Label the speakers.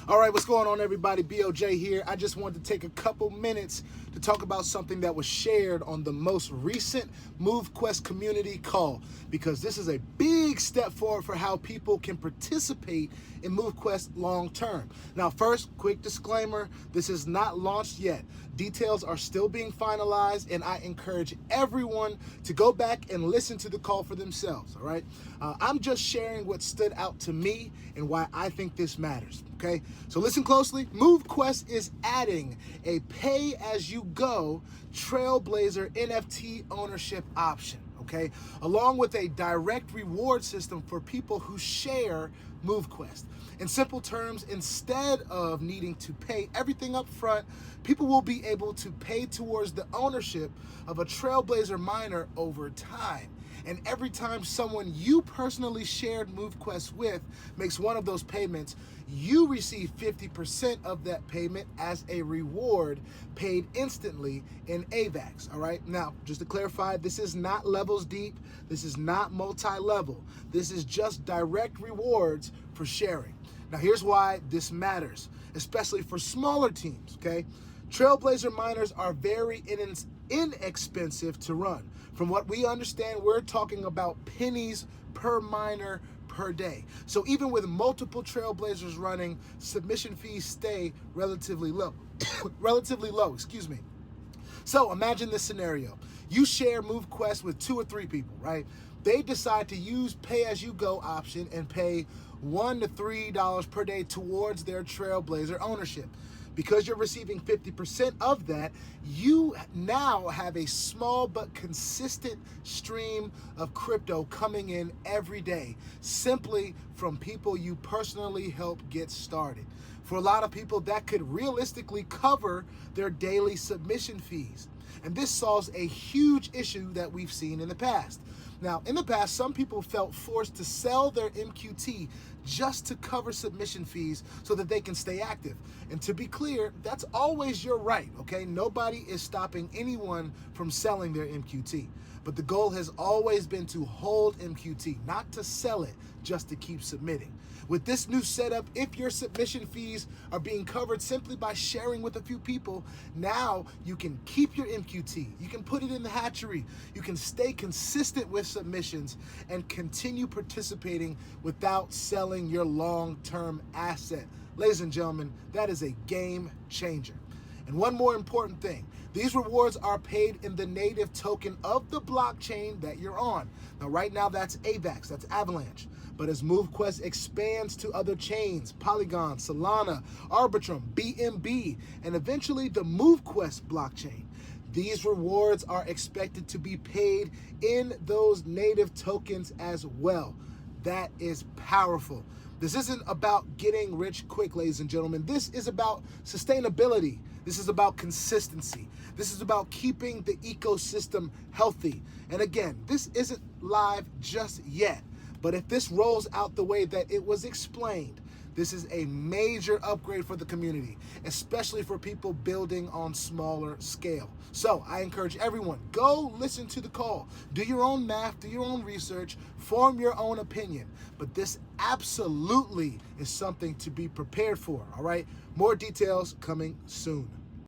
Speaker 1: All right, what's going on, everybody? BOJ here. I just wanted to take a couple minutes to talk about something that was shared on the most recent MoveQuest community call, because this is a big step forward for how people can participate in MoveQuest long term. Now, first, quick disclaimer, this is not launched yet. Details are still being finalized, and I encourage everyone to go back and listen to the call for themselves, all right? I'm just sharing what stood out to me and why I think this matters. Okay, so listen closely. MoveQuest is adding a pay-as-you-go Trailblazer NFT ownership option, okay, along with a direct reward system for people who share MoveQuest. In simple terms, instead of needing to pay everything up front, people will be able to pay towards the ownership of a Trailblazer miner over time. And every time someone you personally shared MoveQuest with makes one of those payments, you receive 50% of that payment as a reward paid instantly in AVAX, all right? Now, just to clarify, this is not levels deep. This is not multi-level. This is just direct rewards for sharing. Now, here's why this matters, especially for smaller teams, okay? Trailblazer miners are very inexpensive to run. From what we understand, we're talking about pennies per miner per day. So even with multiple Trailblazers running, submission fees stay relatively low. Excuse me. So imagine this scenario. You share MoveQuest with 2 or 3 people, right? They decide to use pay-as-you-go option and pay $1 to $3 per day towards their Trailblazer ownership. Because you're receiving 50% of that, you now have a small but consistent stream of crypto coming in every day, simply from people you personally help get started. For a lot of people, that could realistically cover their daily submission fees. And this solves a huge issue that we've seen in the past. Now, in the past, some people felt forced to sell their MQT just to cover submission fees so that they can stay active. And to be clear, that's always your right, okay? Nobody is stopping anyone from selling their MQT. But the goal has always been to hold MQT, not to sell it just to keep submitting. With this new setup, if your submission fees are being covered simply by sharing with a few people, now you can keep your MQT. You can put it in the hatchery. You can stay consistent with submissions and continue participating without selling your long-term asset. Ladies and gentlemen, that is a game changer. And one more important thing, these rewards are paid in the native token of the blockchain that you're on. Now, right now, that's AVAX, that's Avalanche. But as MoveQuest expands to other chains, Polygon, Solana, Arbitrum, BNB, and eventually the MoveQuest blockchain, these rewards are expected to be paid in those native tokens as well. That is powerful. This isn't about getting rich quick, ladies and gentlemen. This is about sustainability. This is about consistency. This is about keeping the ecosystem healthy. And again, this isn't live just yet. But if this rolls out the way that it was explained, this is a major upgrade for the community, especially for people building on smaller scale. So I encourage everyone, go listen to the call, do your own math, do your own research, form your own opinion. But this absolutely is something to be prepared for, all right? More details coming soon.